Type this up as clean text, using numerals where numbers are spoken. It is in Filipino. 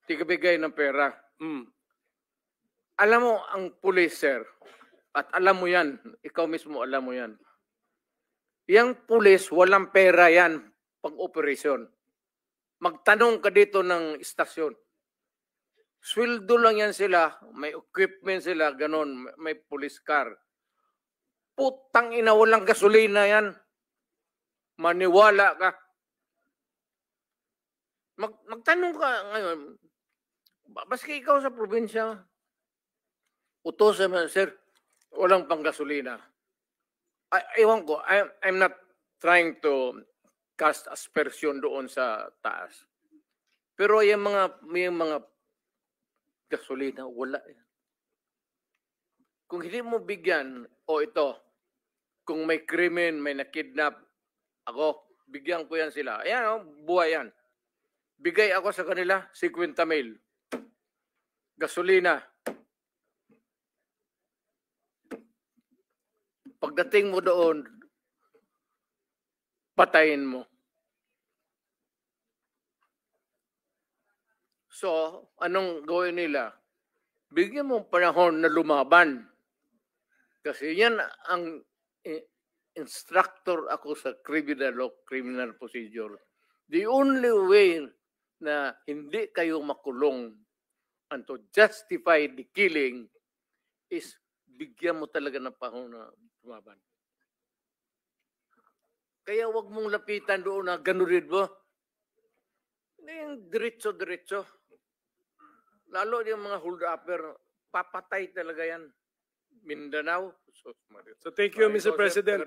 tigabigay ng pera. Alam mo, ang pulis, sir, at alam mo yan, ikaw mismo alam mo yan. Yang pulis, walang pera yan pang-operasyon. Magtanong ka dito ng istasyon. Sweldo lang yan sila, may equipment sila, ganon, may police car. Putang ina, walang gasolina yan. Maniwala ka. Magtanong ka ngayon, baski ikaw sa probinsya, utosan mo, sir, walang panggasolina. Ewan ko, I'm not trying to cast aspersion doon sa taas. Pero yung mga gasolina, wala yan. Kung hindi mo bigyan, ito, kung may krimen, may nakidnap, ako, bigyan ko yan sila. Ayan, buhay yan. Bigay ako sa kanila, 50 mil. Gasolina. Pagdating mo doon, patayin mo. So, anong gawin nila? Bigyan mo panahon na lumaban. Kasi yan ang instructor ako sa criminal law, criminal procedure. The only way na hindi kayo makulong and to justify the killing is bigyan mo talaga ng panahon na lumaban. Kaya wag mong lapitan doon na ganurin mo. Hindi yung diretso-diretso. Lalo yung mga hold-upper, papatay talaga yan. Mindanao. So thank you, Mr. President.